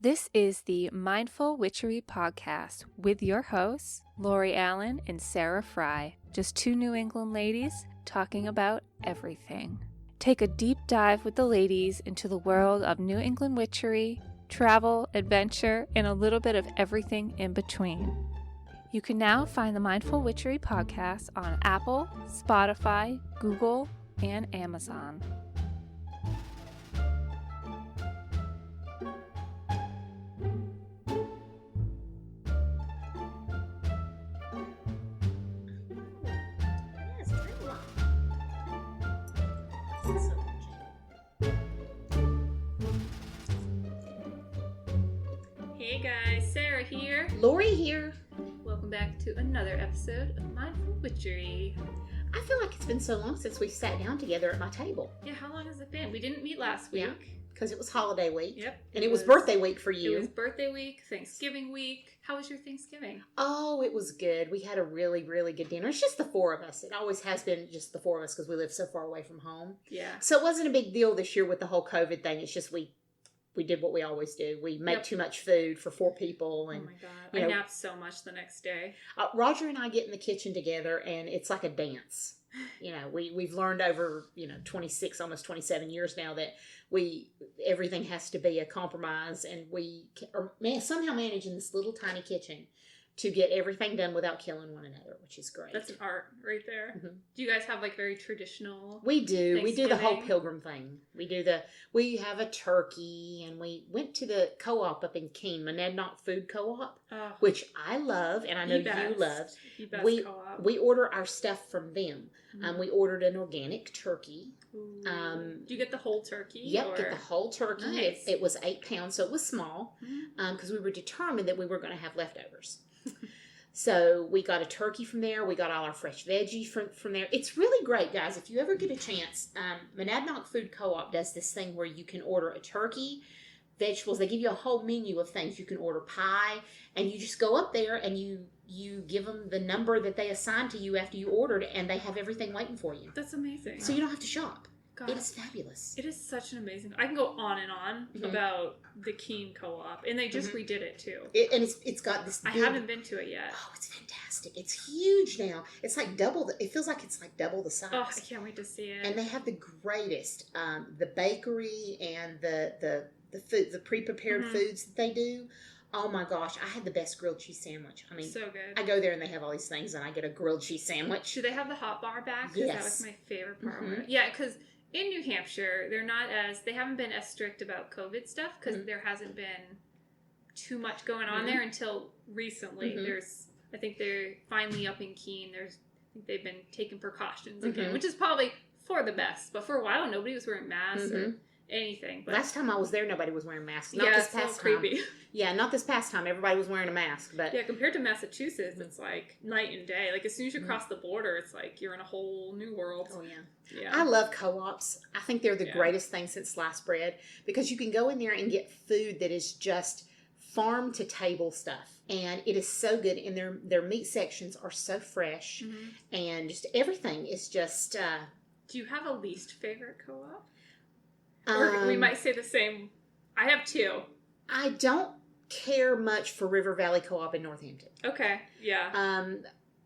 This is the Mindful Witchery podcast with your hosts, Lori Allen and Sarah Frye, just two New England ladies talking about everything. Take a deep dive with the ladies into the world of New England witchery, travel, adventure, and a little bit of everything in between. You can now find the Mindful Witchery podcast on Apple, Spotify, Google, and Amazon. Hey guys, Sarah here. Lori here. Welcome back to another episode of Mindful Witchery. I feel like it's been so long since we sat down together at my table. Yeah, how long has it been? We didn't meet last week. Yeah, because it was holiday week. Yep. And it was birthday week for you. It was birthday week, Thanksgiving week. How was your Thanksgiving? Oh, it was good. We had a really, really good dinner. It's just the four of us. It always has been just the four of us because we live so far away from home. Yeah. So it wasn't a big deal this year with the whole COVID thing. It's just we did what we always do. We make too much food for four people. And, oh my God. I napped so much the next day. Roger and I get in the kitchen together and it's like a dance. You know, we've learned over, 26, almost 27 years now that everything has to be a compromise, and we somehow manage in this little tiny kitchen to get everything done without killing one another, which is great. That's an art right there. Mm-hmm. Do you guys have like very traditional? We do. We do the whole pilgrim thing. We have a turkey, and we went to the co-op up in Keene, Monadnock Food Co-op, which I love, and I know you love. We order our stuff from them. Mm-hmm. We ordered an organic turkey. Do you get the whole turkey? Yep, get the whole turkey. Nice. It was 8 pounds, so it was small, because we were determined that we were going to have leftovers. So we got a turkey from there. We got all our fresh veggies from there. It's really great, guys. If you ever get a chance, Monadnock Food Co-op does this thing where you can order a turkey, vegetables. They give you a whole menu of things. You can order pie, and you just go up there and you give them the number that they assign to you after you ordered, and they have everything waiting for you. That's amazing. So you don't have to shop. God, it is fabulous. It is such an amazing. I can go on and on about the Keene Co-op, and they just redid it too. It's got this. I haven't been to it yet. Oh, it's fantastic! It's huge now. It's like double. It feels like it's like double the size. Oh, I can't wait to see it. And they have the greatest, the bakery and the food, the pre-prepared foods that they do. Oh my gosh, I had the best grilled cheese sandwich. I mean, so good. I go there and they have all these things, and I get a grilled cheese sandwich. Do they have the hot bar back? Yes. That was my favorite part. Yeah, because in New Hampshire, they haven't been as strict about COVID stuff because there hasn't been too much going on there until recently. I think they're finally up in Keene. I think they've been taking precautions again, which is probably for the best. But for a while, nobody was wearing masks or anything. But last time I was there, nobody was wearing masks. Not this past time. Creepy. Yeah, not this past time. Everybody was wearing a mask. But yeah, compared to Massachusetts, it's like night and day. Like as soon as you cross the border, it's like you're in a whole new world. Oh yeah. I love co-ops. I think they're the greatest thing since sliced bread because you can go in there and get food that is just farm to table stuff, and it is so good. And their meat sections are so fresh, and just everything is just. Do you have a least favorite co-op? Or we might say the same. I have two. I don't care much for River Valley Co-op in Northampton. Okay, yeah.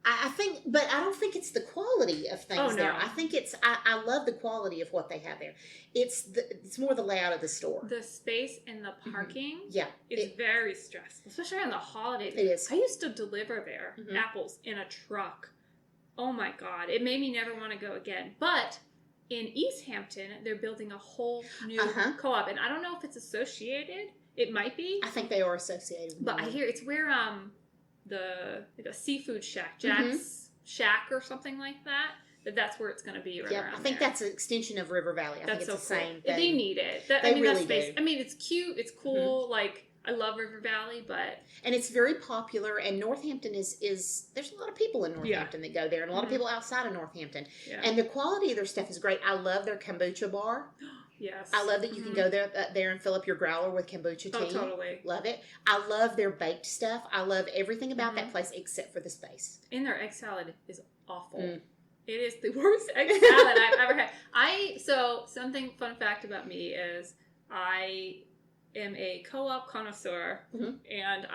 I think, but I don't think it's the quality of things there. I think it's, I love the quality of what they have there. It's more the layout of the store. The space and the parking is very stressful, especially on the holidays. It is. I used to deliver there apples in a truck. Oh my God. It made me never want to go again. But in East Hampton, they're building a whole new co-op, and I don't know if it's associated. It might be. I think they are associated. But I hear it's where the seafood shack, Jack's Shack or something like that. That's where it's going to be right around I think that's an extension of River Valley. I think it's the same thing. They need it. They really that space. do. I mean, it's cute. It's cool. Like, I love River Valley, but... And it's very popular, and Northampton is there's a lot of people in Northampton that go there, and a lot of people outside of Northampton. Yeah. And the quality of their stuff is great. I love their kombucha bar. Yes. I love that you can go there and fill up your growler with kombucha tea. Oh, totally. Love it. I love their baked stuff. I love everything about that place except for the space. And their egg salad is awful. It is the worst egg salad I've ever had. Fun fact about me is am a co-op connoisseur, Mm-hmm. and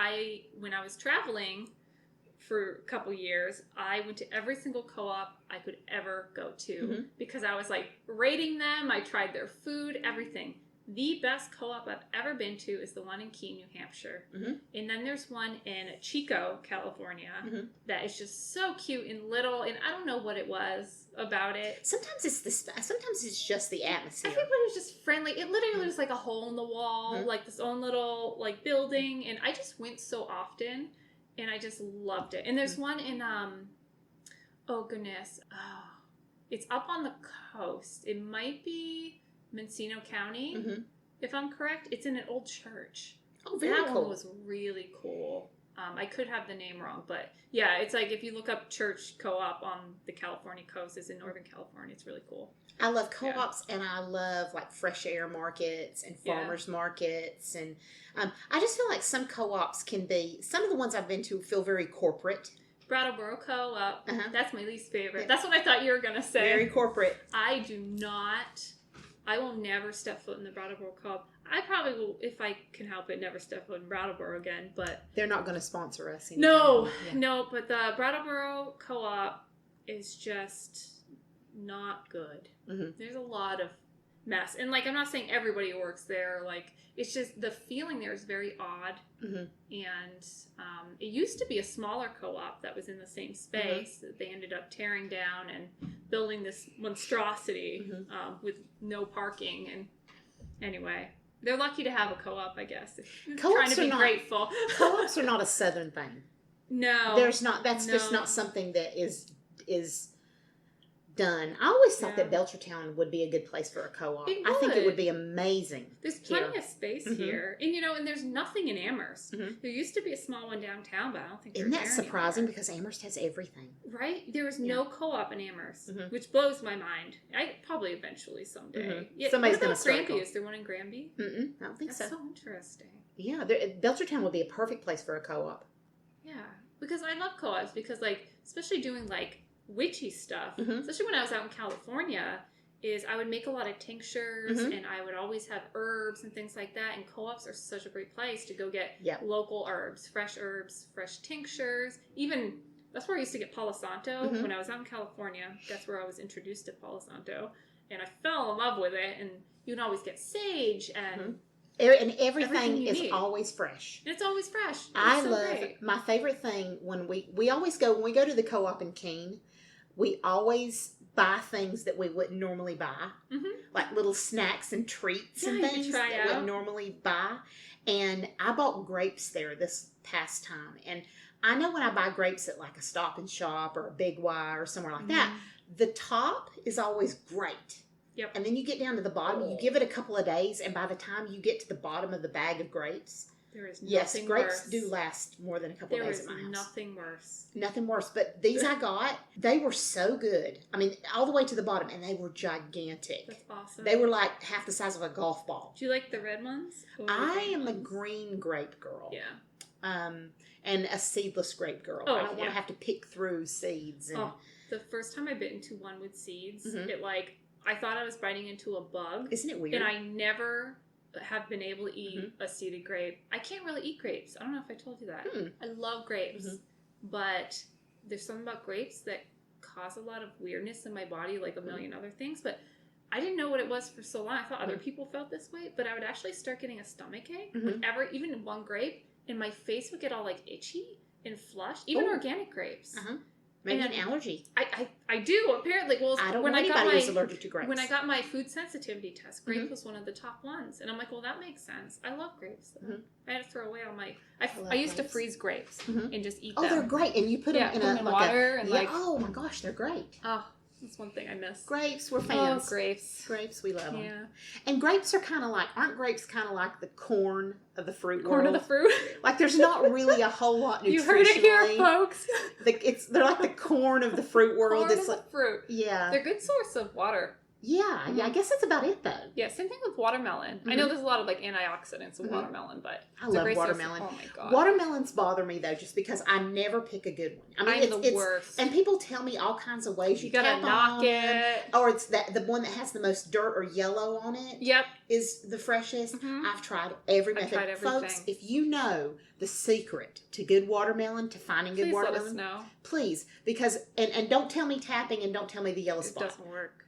when I was traveling for a couple years, I went to every single co-op I could ever go to Mm-hmm. because I was like rating them. I tried their food, everything. The best co-op I've ever been to is the one in Keene, New Hampshire. Mm-hmm. And then there's one in Chico, California, Mm-hmm. that is just so cute and little, and I don't know what it was about it. Sometimes it's just the atmosphere. Everybody was just friendly. It literally was like a hole in the wall, Mm-hmm. like this own little like building, and I just went so often, and I just loved it. And there's one in it's up on the coast. It might be Mendocino County, Mm-hmm. if I'm correct. It's in an old church. Oh, very That cool. one was really cool. I could have the name wrong, but yeah, it's like if you look up church co-op on the California coast, it's in Northern California. It's really cool. I love co-ops, and I love like fresh air markets and farmers markets, and I just feel like some co-ops can be. Some of the ones I've been to feel very corporate. Brattleboro Co-op. Uh-huh. That's my least favorite. Yeah. That's what I thought you were gonna say. Very corporate. I will never step foot in the Brattleboro Co-op. I probably will, if I can help it, never step foot in Brattleboro again. But They're not going to sponsor us. no. Yeah. But the Brattleboro Co-op is just not good. Mm-hmm. There's a lot of mess, and like I'm not saying everybody who works there. Like it's just the feeling there is very odd. Mm-hmm. And it used to be a smaller co-op that was in the same space that they ended up tearing down and building this monstrosity with no parking. And anyway, they're lucky to have a co-op, I guess. Co-ops Trying to be are not- grateful. Co-ops are not a Southern thing. No, There's not. That's just No. not something that is done. I always thought Yeah. that Belchertown would be a good place for a co-op. It I think it would. would be amazing. There's plenty here. of space Mhm. here, and and there's nothing in Amherst. Mhm. There used to be a small one downtown, but I don't think Isn't they're that there surprising? anymore. Because Amherst has everything. Right? There was no co-op in Amherst, Mhm. which blows my mind. I probably eventually someday. Mhm. Yeah, Somebody's what about gonna start Granby? going. Is there one in Granby? Mm-mm, I don't think That's so. so interesting. Yeah, Belchertown would be a perfect place for a co-op. Yeah, because I love co-ops because especially doing witchy stuff, Mhm. especially when I was out in California, is I would make a lot of tinctures Mhm. and I would always have herbs and things like that. And co-ops are such a great place to go get Yep. local herbs, fresh tinctures. Even that's where I used to get Palo Santo Mhm. when I was out in California. That's where I was introduced to Palo Santo, and I fell in love with it. And you can always get sage and. Mhm. And everything Everything you is need. always fresh. It's always fresh. It's I so love great. my favorite thing when we always go when we go to the co-op in Keene, we always buy things that we wouldn't normally buy, like little snacks and treats and Yeah, you could things try that we out. wouldn't normally buy. And I bought grapes there this past time, and I know when I buy grapes at like a Stop and Shop or a Big Y or somewhere like that, the top is always great. Yep. And then you get down to the bottom, you give it a couple of days, and by the time you get to the bottom of the bag of grapes, There is yes, nothing grapes worse. do last more than a couple There of days is at my house. nothing worse. Nothing worse. But these I got, they were so good. I mean, all the way to the bottom, and they were gigantic. That's awesome. They were like half the size of a golf ball. Do you like the red ones? Or the I green am a ones? green grape girl. Yeah. And a seedless grape girl. Oh, I don't want yeah. to have to pick through seeds. And, Oh, the first time I bit into one with seeds, Mhm. it I thought I was biting into a bug, Isn't it weird? and I never have been able to eat Mhm. a seeded grape. I can't really eat grapes. I don't know if I told you that. I love grapes, Mhm. but there's something about grapes that cause a lot of weirdness in my body, like a million other things. But I didn't know what it was for so long. I thought other people felt this way, but I would actually start getting a stomachache with even one grape, and my face would get all itchy and flushed. Even Oh. organic grapes. Maybe and an allergy. I do apparently. Well, I don't when know I got anybody my who's allergic to grapes. when I got my food sensitivity test, grape Mhm. was one of the top ones, and I'm like, well, that makes sense. I love grapes. Mhm. I had to throw away all my. love I used to grapes. freeze grapes Mhm. and just eat Oh, them. they're great. And you put them Yeah, in put them in like water and oh my gosh, they're great. Oh, that's one thing I miss. Grapes, we're fans. Oh, grapes. Grapes, we love them. Yeah. And grapes are aren't grapes kind of like the corn of the fruit Corn world? of the fruit. Like there's not really a whole lot nutritionally. You heard it here, folks. They're like the corn of the fruit world. Corn It's of like the fruit. yeah. They're a good source of water. Yeah, yeah, I guess that's about it though. Yeah, same thing with watermelon. I know there's a lot of like antioxidants in watermelon, but I love watermelon. Oh my god, watermelons bother me though, just because I never pick a good one. I mean, I'm the worst. And people tell me all kinds of ways you gotta knock it, or it's the one that has the most dirt or yellow on it. Yep, is the freshest. I've tried every method. Tried everything. Folks, if you know the secret to good watermelon, to finding good watermelon, let us know. Please, because and don't tell me tapping and don't tell me the yellow spot. It doesn't work.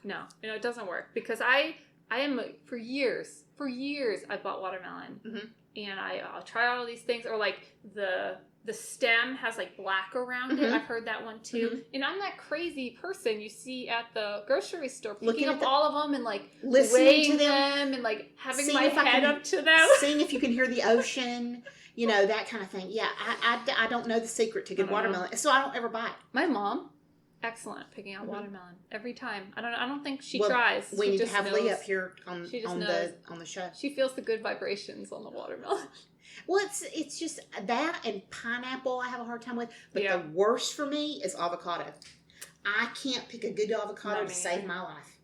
No, it doesn't work because I am for years I bought watermelon and I'll try all these things, or like the stem has like black around it. I've heard that one too. And I'm that crazy person you see at the grocery store picking up all of them and like listening to them and like having my head up to them, seeing if you can hear the ocean. You know, that kind of thing. Yeah, I don't know the secret to good watermelon, so I don't ever buy it. My mom, excellent picking out watermelon every time. I don't think she tries. We need to have knows. Lee up here on the show. She feels the good vibrations on the watermelon. Well, it's just that, and pineapple I have a hard time with. But the worst for me is avocado. I can't pick a good avocado to save my life.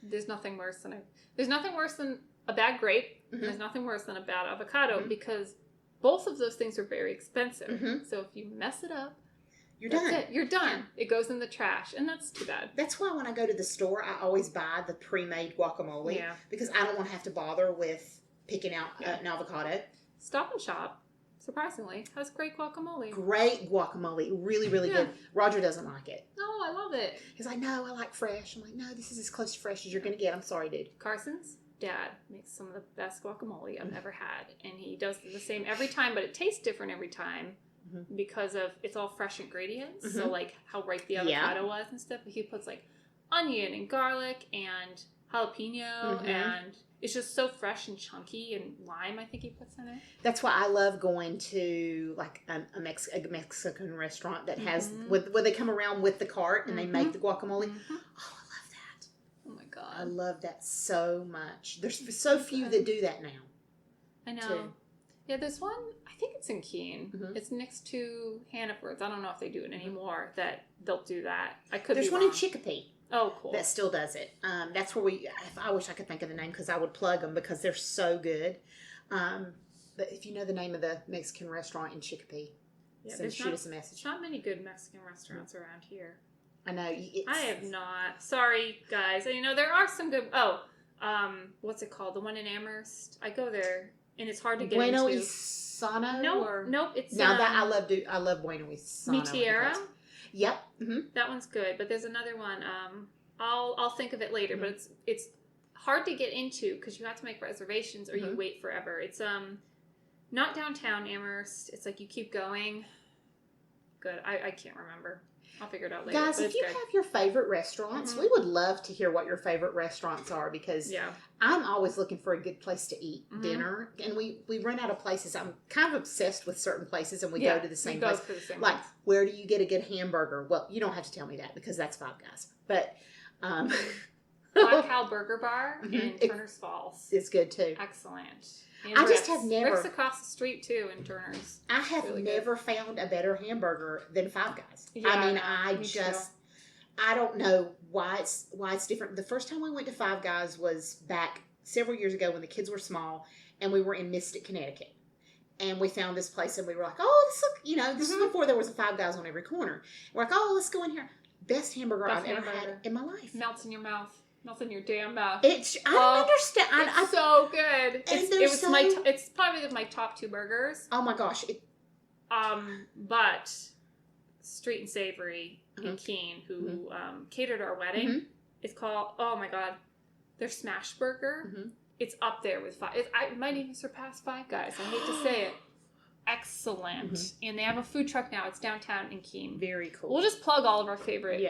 There's nothing worse than a bad grape. And there's nothing worse than a bad avocado because both of those things are very expensive. So if you mess it up, you're done. You're done. It goes in the trash, and that's too bad. That's why when I go to the store, I always buy the pre-made guacamole. Yeah. Because I don't want to have to bother with picking out an avocado. Stop and Shop, surprisingly, has great guacamole. Great guacamole. Really, really good. Roger doesn't like it. No, I love it. He's like, no, I like fresh. I'm like, no, this is as close to fresh as you're going to get. I'm sorry, dude. Carson's dad makes some of the best guacamole I've ever had. And he does the same every time, but it tastes different every time. Because of it's all fresh ingredients, so like how ripe the avocado was and stuff. But he puts like onion and garlic and jalapeno, and it's just so fresh and chunky, and lime I think he puts in it. That's why I love going to like a Mexican restaurant that has where they come around with the cart and they make the guacamole. Oh, I love that. Oh my god, I love that so much. There's so few that do that now. I know. Too. Yeah, there's one. I think it's in Keene. It's next to Hannaford's. I don't know if they do it anymore. That they'll do that. There's one in Chicopee. Oh, cool. That still does it. That's where I wish I could think of the name because I would plug them because they're so good. But if you know the name of the Mexican restaurant in Chicopee, so shoot us a message. There's not many good Mexican restaurants around here. I know. I have not. Sorry, guys. You know there are some good. What's it called? The one in Amherst. I go there. And it's hard to get Bueno into. Isano? Nope. It's that I love Bueno Isano. Mi Tierra? Yep. That one's good, but there's another one. I'll think of it later, but it's hard to get into because you have to make reservations or you wait forever. It's not downtown Amherst. It's like you keep going. Good. I can't remember. I'll figure it out later. Guys, if you have your favorite restaurants, we would love to hear what your favorite restaurants are because I'm always looking for a good place to eat dinner. And we run out of places. I'm kind of obsessed with certain places and we go to the same place. Like, where do you get a good hamburger? Well, you don't have to tell me that because that's Five Guys. But Black Cow Burger Bar in Turner's Falls. It's good too. Excellent. I just have never. Rick's across the street too in Turner's. I have really never found a better hamburger than Five Guys. Yeah, I mean, I don't know why it's different. The first time we went to Five Guys was back several years ago when the kids were small, and we were in Mystic, Connecticut, and we found this place, and we were like, oh, this is before there was a Five Guys on every corner. We're like, oh, let's go in here. Best hamburger I've ever had in my life. Melts in your mouth. Melts in your damn mouth. I don't understand. It's so good. It's probably my top two burgers. Oh my gosh. But Street and Savory in Keene, who catered our wedding, it's called, oh my god, their smash burger. It's up there with it might even surpass Five Guys. I hate to say it. Excellent. And they have a food truck now. It's downtown in Keene. Very cool. We'll just plug all of our favorite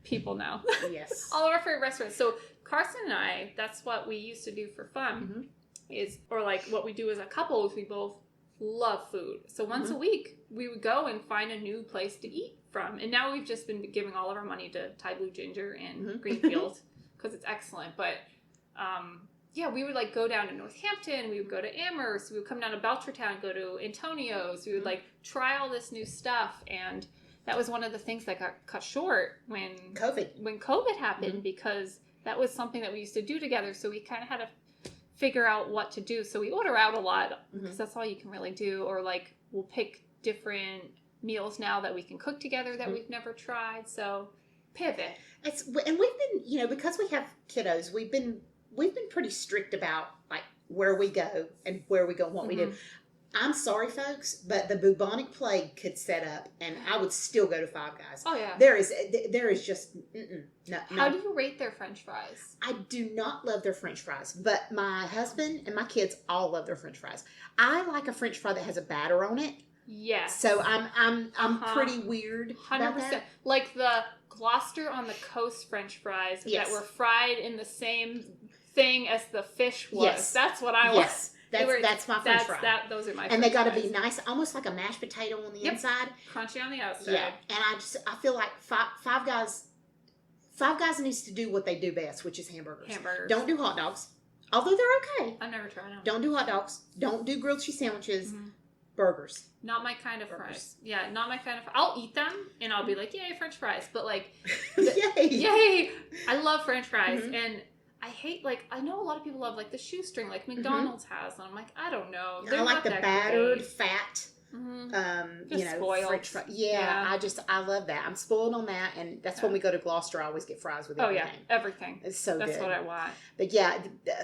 people now. Yes. All of our favorite restaurants. So Carson and I, that's what we used to do for fun. Or like what we do as a couple is we both love food. So once a week, we would go and find a new place to eat from. And now we've just been giving all of our money to Thai Blue Ginger and Greenfield because it's excellent. But we would like go down to Northampton. We would go to Amherst. We would come down to Belchertown, go to Antonio's. We would like try all this new stuff. And that was one of the things that got cut short when COVID happened, because that was something that we used to do together. So we kind of had to figure out what to do. So we order out a lot because that's all you can really do. Or like we'll pick different meals now that we can cook together that we've never tried. So pivot. And we've been, because we have kiddos, we've been pretty strict about like where we go and where we go and what we do. I'm sorry, folks, but the bubonic plague could set up, and I would still go to Five Guys. Oh yeah, there is just no. How do you rate their French fries? I do not love their French fries, but my husband and my kids all love their French fries. I like a French fry that has a batter on it. Yes. So I'm pretty weird 100%. About that. Like the Gloucester on the Coast French fries that were fried in the same thing as the fish was. Yes. That's what I want. Yes. That's my French fry. Those are my and French they got to fries. be nice, almost like a mashed potato on the inside. Crunchy on the outside. Yeah. And I feel like Five Guys needs to do what they do best, which is hamburgers. Don't do hot dogs. Although they're okay. I've never tried them. Don't do hot dogs. Don't do grilled cheese sandwiches. Burgers. Not my kind of fries. Yeah, not my kind of fries. I'll eat them and I'll be like, yay, French fries. But like, yay! I love French fries. And I hate, like, I know a lot of people love, like, the shoestring, like McDonald's has. And I'm like, I don't know. I like the battered, fat, spoiled. French fries. Yeah, I love that. I'm spoiled on that. And that's when we go to Gloucester, I always get fries with everything. Oh, yeah, everything. It's so That's good. what I want. But yeah,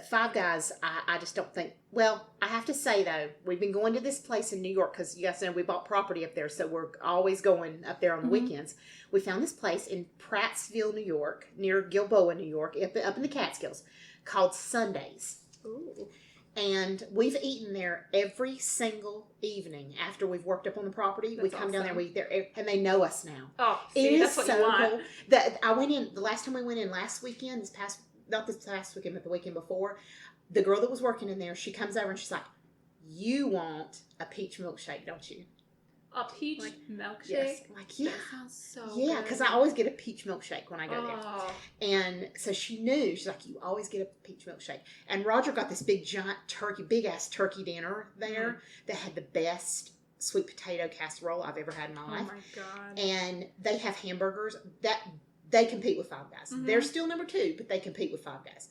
Five Guys, I just don't think, well, I have to say, though, we've been going to this place in New York because you guys know we bought property up there, so we're always going up there on the weekends. We found this place in Prattsville, New York, near Gilboa, New York, up in the Catskills, called Sundays. Ooh. And we've eaten there every single evening after we've worked up on the property. That's we come down there, we eat there, and they know us now. Oh, see, that's what you want. Cool. That I went in the last time we went in last weekend. Not this past weekend, but the weekend before. The girl that was working in there, she comes over and she's like, "You want a peach milkshake, don't you?" A peach milkshake? Yes. Like, yeah. That sounds so Yeah, good. because I always get a peach milkshake when I go there. And so she knew. She's like, "You always get a peach milkshake." And Roger got this big ass turkey dinner there that had the best sweet potato casserole I've ever had in my life. Oh my God. And they have hamburgers that they compete with Five Guys. They're still number 2, but they compete with Five Guys.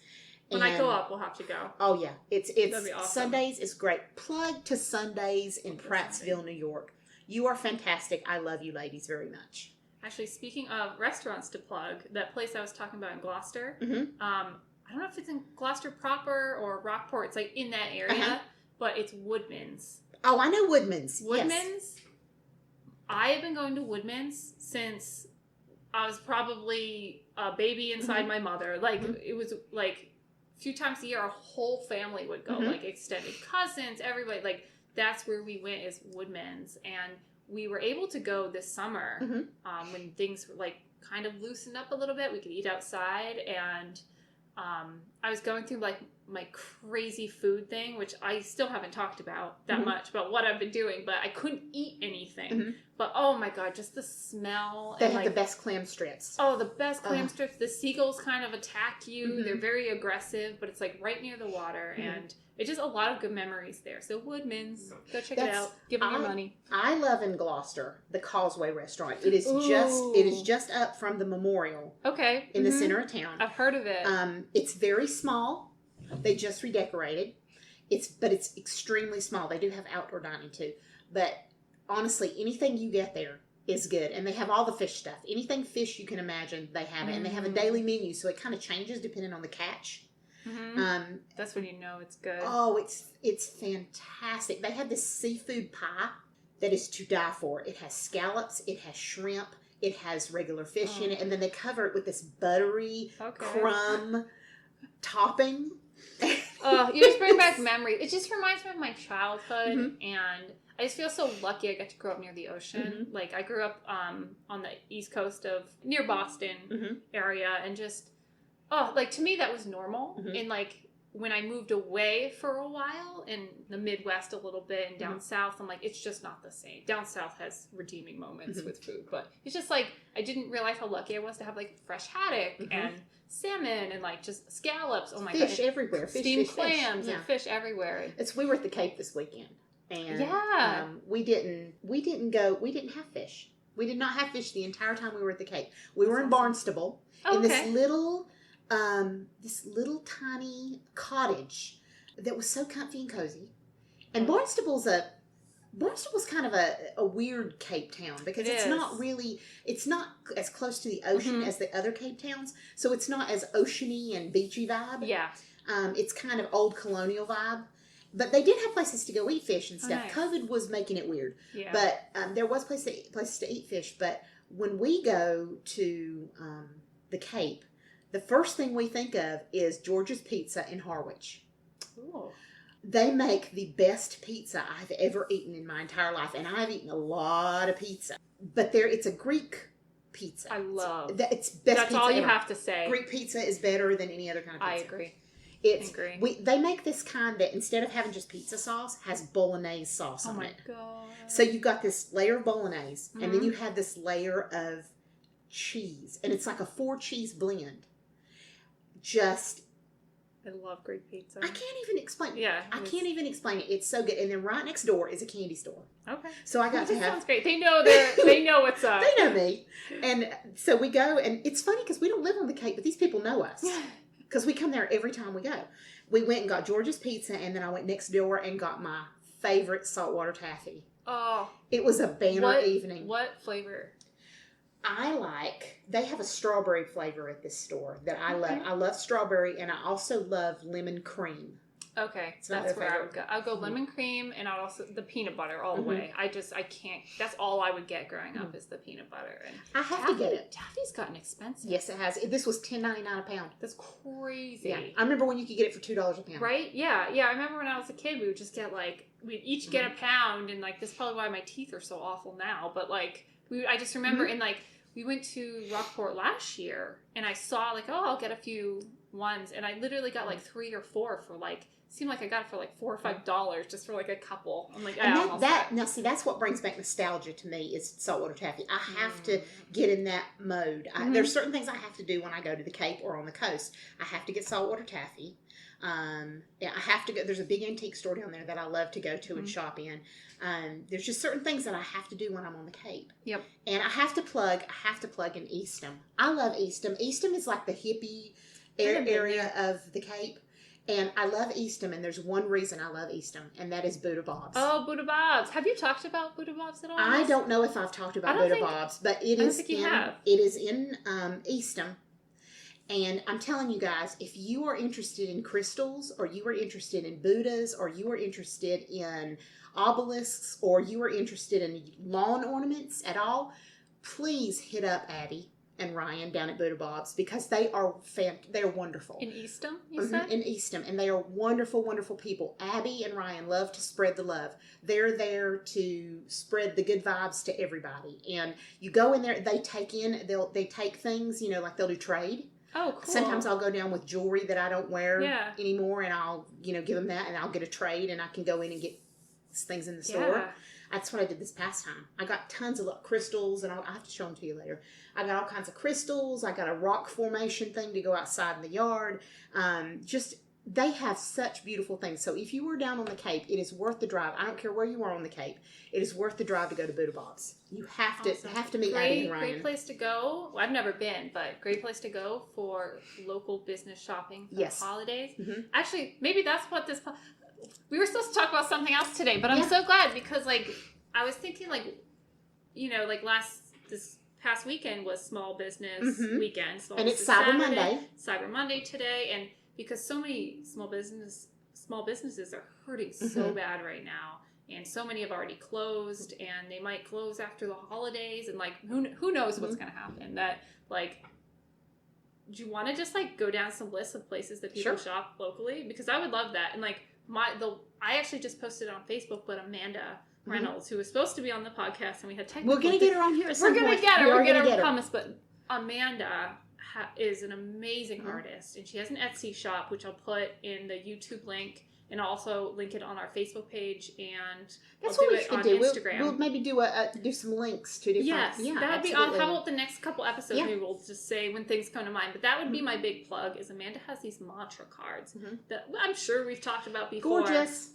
When I go up, we'll have to go. Oh yeah, it's That'd be awesome. Sundays is great. Plug to Sundays in Prattsville, New York. You are fantastic. I love you ladies very much. Actually, speaking of restaurants to plug, that place I was talking about in Gloucester, I don't know if it's in Gloucester proper or Rockport. It's like in that area, but it's Woodman's. Oh, I know Woodman's. Woodman's? Yes. I have been going to Woodman's since I was probably a baby inside my mother. Like, it was like a few times a year, our whole family would go, like extended cousins, everybody. Like, that's where we went, is Woodman's. And we were able to go this summer when things were like kind of loosened up a little bit. We could eat outside, and I was going through like my crazy food thing, which I still haven't talked about that much about what I've been doing, but I couldn't eat anything. But oh my God, just the smell. They have the best clam strips. Oh, the best clam strips. The seagulls kind of attack you. They're very aggressive, but it's like right near the water, and it's just a lot of good memories there. So Woodman's, go check it out. Give them your money. I love in Gloucester the Causeway restaurant. It is just up from the memorial. Okay. In the center of town. I've heard of it. It's very small. They just redecorated. But it's extremely small. They do have outdoor dining too. But honestly, anything you get there is good. And they have all the fish stuff. Anything fish you can imagine, they have it. And they have a daily menu, so it kind of changes depending on the catch. That's when you know it's good. Oh, it's fantastic. They have this seafood pie that is to die for. It has scallops, it has shrimp, it has regular fish in it, and then they cover it with this buttery crumb topping. You just bring back memories. It just reminds me of my childhood, and I just feel so lucky I got to grow up near the ocean. Like, I grew up on the east coast near Boston area, and just like, to me that was normal. And like, when I moved away for a while in the Midwest a little bit and down south, I'm like, it's just not the same. Down south has redeeming moments with food, but it's just like, I didn't realize how lucky I was to have like fresh haddock and salmon and like just scallops. Oh my god, fish everywhere, steamed clams and fish everywhere. We were at the Cape this weekend, and we didn't have fish. We did not have fish the entire time we were at the Cape. We were in awesome. Barnstable in this little tiny cottage that was so comfy and cozy. And Barnstable's kind of a weird Cape town because it's not as close to the ocean as the other Cape towns. So it's not as oceany and beachy vibe. Yeah. It's kind of old colonial vibe. But they did have places to go eat fish and stuff. Nice. COVID was making it weird. Yeah. But there was places to eat fish. But when we go to the Cape, the first thing we think of is George's Pizza in Harwich. Cool. They make the best pizza I've ever eaten in my entire life. And I've eaten a lot of pizza. But it's a Greek pizza. I love. It's best That's pizza all you ever. have to say. Greek pizza is better than any other kind of pizza. I agree. They make this kind that instead of having just pizza sauce, has bolognese sauce on it. Oh my god. So you've got this layer of bolognese, and then you have this layer of cheese. And it's like a 4-cheese blend. I love Greek pizza. I can't even explain it. Yeah. I can't even explain it. It's so good. And then right next door is a candy store. Okay. So I got to have... Sounds great. They know what's up. They know me. And so we go, and it's funny because we don't live on the Cape, but these people know us. Because we come there every time we go. We went and got George's Pizza, and then I went next door and got my favorite saltwater taffy. Oh. It was a banner evening. What flavor? They have a strawberry flavor at this store that I love. I love strawberry, and I also love lemon cream. Okay, that's where I would go. I'll go lemon cream, and I'll also the peanut butter all the way. I can't. That's all I would get growing up is the peanut butter. And I have to get it. Taffy's gotten expensive. Yes, it has. This was $10.99 a pound. That's crazy. Yeah, I remember when you could get it for $2 a pound. Right? Yeah. I remember when I was a kid, we would just get we'd each get a pound, and this is probably why my teeth are so awful now. But I just remember and we went to Rockport last year, and I saw I'll get a few ones, and I literally got 3 or 4 for seemed like I got it for $4 or $5 just for a couple. I'm like, now see, that's what brings back nostalgia to me is saltwater taffy. I have to get in that mode. There's certain things I have to do when I go to the Cape or on the coast. I have to get saltwater taffy. I have to go. There's a big antique store down there that I love to go to and shop in. There's just certain things that I have to do when I'm on the Cape. Yep. And I have to plug in Eastham. I love Eastham. Eastham is like the hippie area of the Cape. And I love Eastham, and there's one reason I love Eastham, and that is Buddha Bob's. Oh, Buddha Bob's. Have you talked about Buddha Bob's at all? I don't know if I've talked about Buddha Bob's, but it is in Eastham. And I'm telling you guys, if you are interested in crystals, or you are interested in Buddhas, or you are interested in obelisks, or you are interested in lawn ornaments at all, please hit up Abby and Ryan down at Buddha Bob's because they are wonderful. In Eastham, you said? In Eastham. And they are wonderful, wonderful people. Abby and Ryan love to spread the love. They're there to spread the good vibes to everybody. And you go in there, they take things, they'll do trade. Oh, cool. Sometimes I'll go down with jewelry that I don't wear anymore, and I'll, give them that, and I'll get a trade, and I can go in and get things in the store. That's what I did this past time. I got tons of crystals, and I'll have to show them to you later. I got all kinds of crystals. I got a rock formation thing to go outside in the yard. They have such beautiful things. So if you were down on the Cape, it is worth the drive. I don't care where you are on the Cape. It is worth the drive to go to Buddha Bob's. You have to meet Abby and Ryan. Great place to go. Well, I've never been, but great place to go for local business shopping for the holidays. Mm-hmm. Actually, maybe that's what this... We were supposed to talk about something else today, but I'm so glad because, I was thinking, this past weekend was small business weekend. And it's Cyber Monday. Cyber Monday today, and because so many small businesses are hurting so bad right now, and so many have already closed, and they might close after the holidays, and who knows what's going to happen. That do you want to just go down some lists of places that people shop locally? Because I would love that, and I actually just posted on Facebook, but Amanda Reynolds, who was supposed to be on the podcast, and we had technical... We're going to get her on here at some point. We're going to get her. We're going to promise. But Amanda is an amazing artist, and she has an Etsy shop, which I'll put in the YouTube link, and I'll also link it on our Facebook page, and that's I'll what do we it should on do. Instagram. We'll maybe do some links to different. Yes, yeah, that would be absolutely. how about the next couple episodes? Yeah. Maybe we'll just say when things come to mind. But that would be my big plug. Is Amanda has these mantra cards that I'm sure we've talked about before. Gorgeous,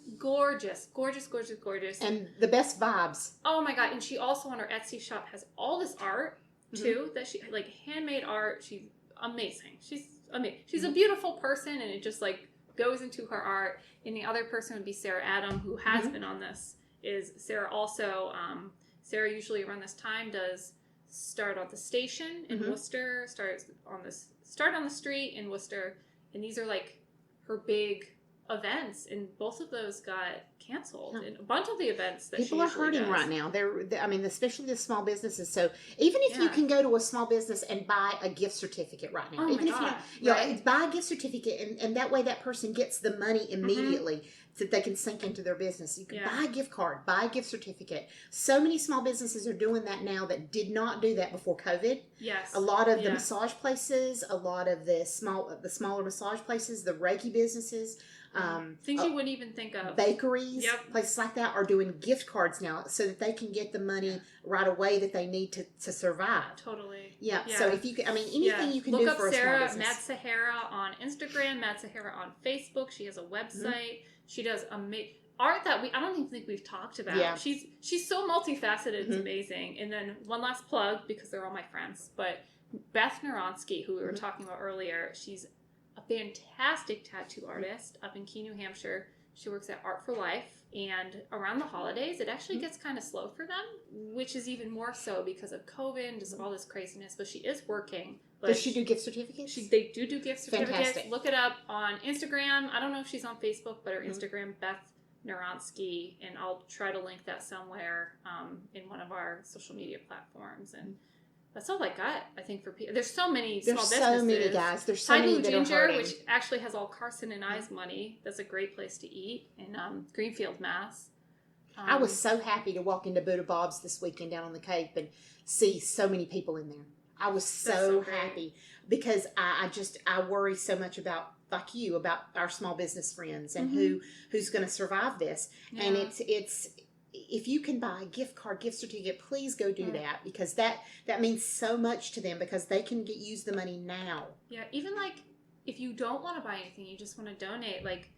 and the best vibes. Oh my god! And she also on her Etsy shop has all this art too that she like handmade art. She's amazing. She's amazing. She's a beautiful person, and it just like goes into her art. And the other person would be Sarah Adam, who has been on this. Is Sarah also? Sarah usually around this time does Start on the Station in Worcester. Start on the Street in Worcester, and these are like her big events, and both of those got canceled. And a bunch of the events that people are hurting right now. I mean, especially the small businesses. So even if you can go to a small business and buy a gift certificate right now, even if you buy a gift certificate, and that way that person gets the money immediately. So that they can sink into their business. You can buy a gift card, buy a gift certificate. So many small businesses are doing that now that did not do that before COVID. Yes. A lot of the massage places, a lot of the smaller massage places, the Reiki businesses, things you wouldn't even think of. Bakeries, places like that are doing gift cards now so that they can get the money right away that they need to survive. Totally. Yeah. So if you can, I mean, anything you can do for a small business. Look up Sarah, Mad Sahara on Instagram, Mad Sahara on Facebook. She has a website. She does art that I don't even think we've talked about. Yeah. She's so multifaceted. It's amazing. And then one last plug, because they're all my friends, but Beth Naronsky, who we were talking about earlier, she's a fantastic tattoo artist up in Key, New Hampshire. She works at Art for Life, and around the holidays, it actually gets kind of slow for them, which is even more so because of COVID and just all this craziness. But she is working. Does she do gift certificates? They do gift certificates. Fantastic. Look it up on Instagram. I don't know if she's on Facebook, but her Instagram, Beth Naronsky, and I'll try to link that somewhere in one of our social media platforms. And that's all I got, I think, for people. There's so many small businesses. There's so many, guys. There's so many that Ginger, are hurting. which actually has all Carson and I's money. That's a great place to eat in Greenfield, Mass. I was so happy to walk into Buddha Bob's this weekend down on the Cape and see so many people in there. I was so happy because I worry so much about, like you, about our small business friends and who's going to survive this. Yeah. And it's if you can buy a gift card, gift certificate, please go do that, because that means so much to them, because they can use the money now. Yeah, even like if you don't want to buy anything, you just want to donate, like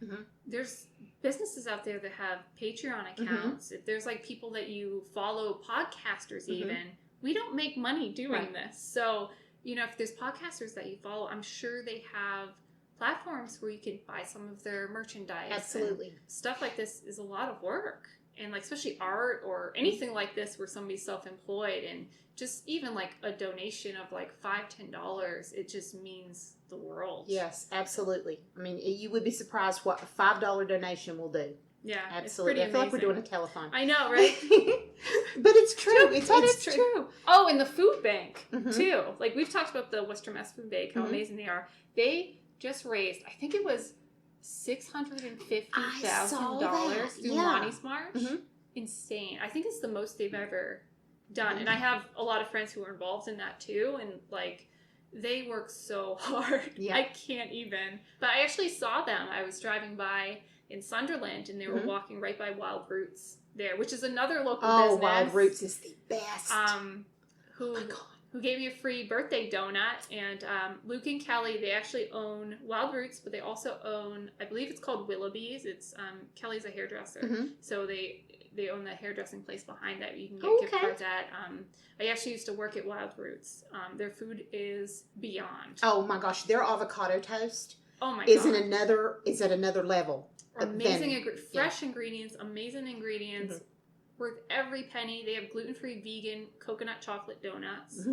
there's businesses out there that have Patreon accounts. If there's like people that you follow, podcasters even, we don't make money doing this. So, if there's podcasters that you follow, I'm sure they have platforms where you can buy some of their merchandise. Absolutely. Stuff like this is a lot of work. And like, especially art or anything like this where somebody's self-employed, and just even like a donation of like $5-10, it just means the world. Yes, absolutely. I mean, you would be surprised what a $5 donation will do. Yeah, absolutely. I feel like we're doing a telethon. I know, right? But it's true. It's true. Oh, and the food bank too. Like, we've talked about the Worcester Mass Food Bank, how amazing they are. They just raised, I think it was $650,000 through Lonnie's March. Insane. I think it's the most they've ever done. And I have a lot of friends who are involved in that too, and like, they work so hard. Yeah. I can't even. But I actually saw them. I was driving by in Sunderland, and they were walking right by Wild Roots there, which is another local business. Oh, Wild Roots is the best. Who gave me a free birthday donut. And Luke and Kelly, they actually own Wild Roots, but they also own, I believe it's called Willoughby's. It's Kelly's a hairdresser, so they own the hairdressing place behind that you can get gift cards at. I actually used to work at Wild Roots. Their food is beyond. Oh my gosh, their avocado toast. Oh my god, is at another level. Amazing, fresh ingredients, amazing ingredients, worth every penny. They have gluten-free, vegan, coconut chocolate donuts.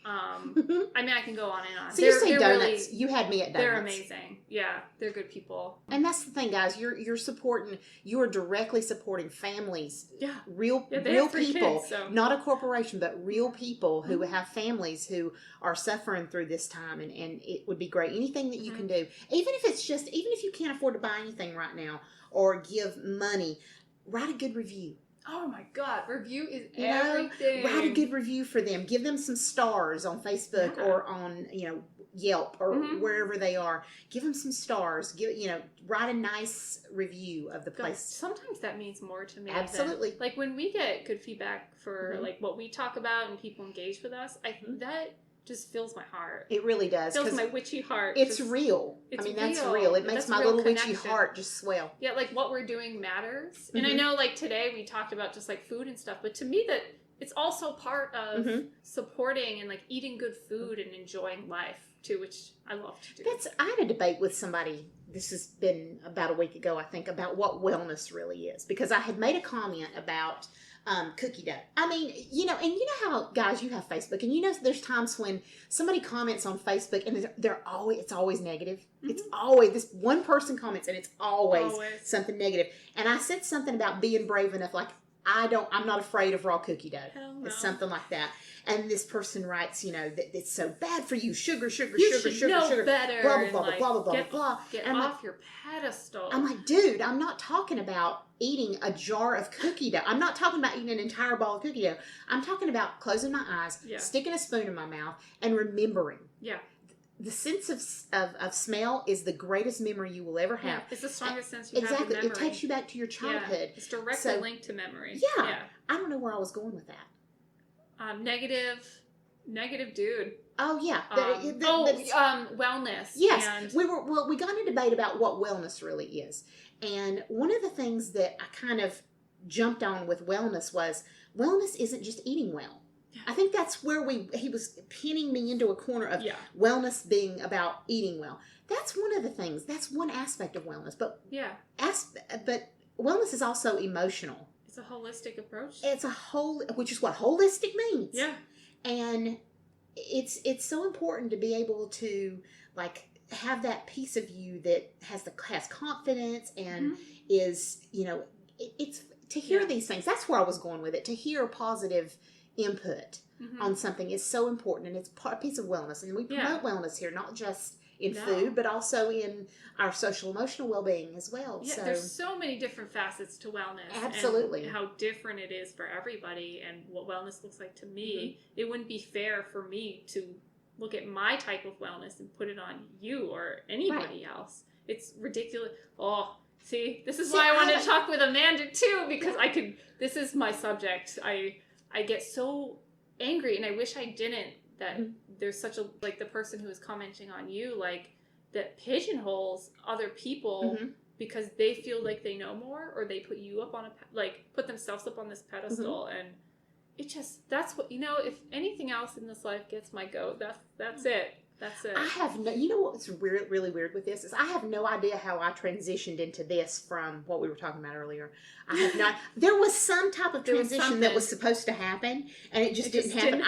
I mean, I can go on and on. So you say donuts. You had me at donuts. They're amazing. Yeah, they're good people. And that's the thing, guys. You are directly supporting families. Yeah. Real people. Kids, so. Not a corporation, but real people who have families who are suffering through this time. And it would be great. Anything that you can do. Even if you can't afford to buy anything right now or give money, write a good review. Oh my God, review is everything. Write a good review for them. Give them some stars on Facebook or on, Yelp or wherever they are. Give them some stars. Write a nice review of the place. Sometimes that means more to me. Absolutely. Than, like when we get good feedback for like what we talk about and people engage with us, I think that just fills my heart. It really does. Fills my witchy heart. It's real. That's real. It makes my little witchy heart just swell. Yeah, like what we're doing matters. And I know like today we talked about just like food and stuff, but to me that it's also part of supporting and like eating good food and enjoying life too, which I love to do. I had a debate with somebody, this has been about a week ago, I think, about what wellness really is. Because I had made a comment about cookie dough. I mean, and you know how, guys, you have Facebook, and there's times when somebody comments on Facebook and it's always negative. It's always, this one person comments and it's always something negative. And I said something about being brave enough, like, I'm not afraid of raw cookie dough. Hell no. It's something like that. And this person writes, that it's so bad for you. Sugar, you should know better. Blah, blah, blah, blah, blah, blah, blah. Get off your pedestal. I'm like, dude, I'm not talking about eating a jar of cookie dough. I'm not talking about eating an entire ball of cookie dough. I'm talking about closing my eyes, sticking a spoon in my mouth, and remembering. Yeah. The sense of smell is the greatest memory you will ever have. It's the strongest sense you have in memory. Exactly. It takes you back to your childhood. Yeah. It's directly linked to memory. Yeah. I don't know where I was going with that. Negative dude. Oh, yeah. Wellness. Yes. And we got in a debate about what wellness really is. And one of the things that I kind of jumped on with wellness was wellness isn't just eating well. I think that's where he was pinning me into a corner of wellness being about eating well. That's one of the things. That's one aspect of wellness. But but wellness is also emotional. It's a holistic approach. It's which is what holistic means. Yeah. And it's so important to be able to like have that piece of you that has confidence and is, it's to hear these things. That's where I was going with it. To hear positive input on something is so important, and it's a piece of wellness. And we promote wellness here, not just in food, but also in our social emotional well-being as well. Yeah, there's so many different facets to wellness. Absolutely. And how different it is for everybody, and what wellness looks like to me. It wouldn't be fair for me to look at my type of wellness and put it on you or anybody else. It's ridiculous. Oh, see, this is why I want to talk with Amanda too, because this is my subject. I get so angry, and I wish I didn't, that there's such a, like the person who is commenting on you, like, that pigeonholes other people because they feel like they know more, or they put you up on put themselves up on this pedestal, and it just, that's what, if anything else in this life gets my goat, that's it. That's it. I have no, what's really weird with this is I have no idea how I transitioned into this from what we were talking about earlier. I have not. There was some type of transition that was supposed to happen, and it just didn't happen.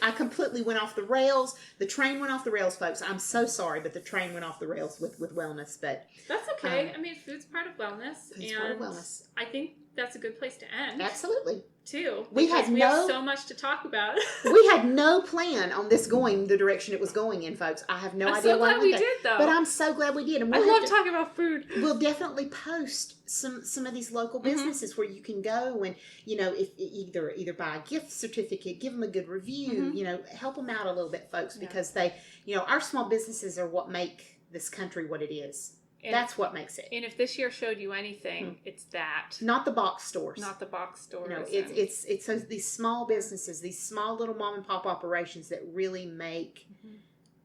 I completely went off the rails. The train went off the rails, folks. I'm so sorry, but the train went off the rails with wellness. But that's okay. I mean, food's part of wellness, I think that's a good place to end. Absolutely. Too. We have so much to talk about. We had no plan on this going the direction it was going in, folks. I have no idea why we did, though. But I'm so glad we did. And I love talking about food. We'll definitely post some of these local businesses where you can go and, if either buy a gift certificate, give them a good review, help them out a little bit, folks, because they, our small businesses are what make this country what it is. And that's what makes it. And if this year showed you anything, it's that. Not the box stores. Not the box stores. It's these small businesses, these small little mom and pop operations that really make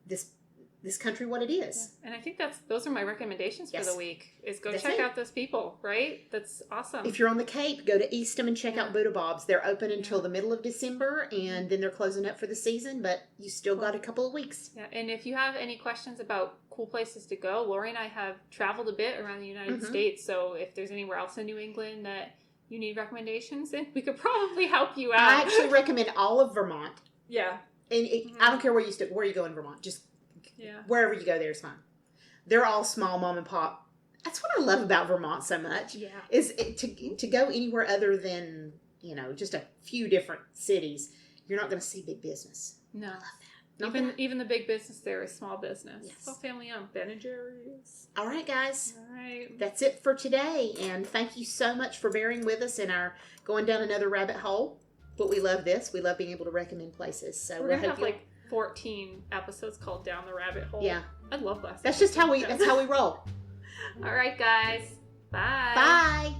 this country what it is. Yeah. And I think those are my recommendations for the week. Is go check out those people, right? That's awesome. If you're on the Cape, go to Eastham and check out Buddha Bob's. They're open until the middle of December, and then they're closing up for the season, but you still got a couple of weeks. Yeah, and if you have any questions about cool places to go, Lori and I have traveled a bit around the United States, so if there's anywhere else in New England that you need recommendations in, we could probably help you out. I actually recommend all of Vermont. Yeah. And I don't care where you go in Vermont. Just wherever you go there is fine. They're all small mom and pop. That's what I love about Vermont so much. Yeah. Is to go anywhere other than, just a few different cities, you're not going to see big business. No. I love that. Even the big business there is small business. Yes. It's all family owned. Ben & Jerry's. All right, guys. All right. That's it for today. And thank you so much for bearing with us in our going down another rabbit hole. But we love this. We love being able to recommend places. So we're going to have 14 episodes called Down the Rabbit Hole. Yeah. I love last. That's just how we roll. All right, guys. Bye. Bye.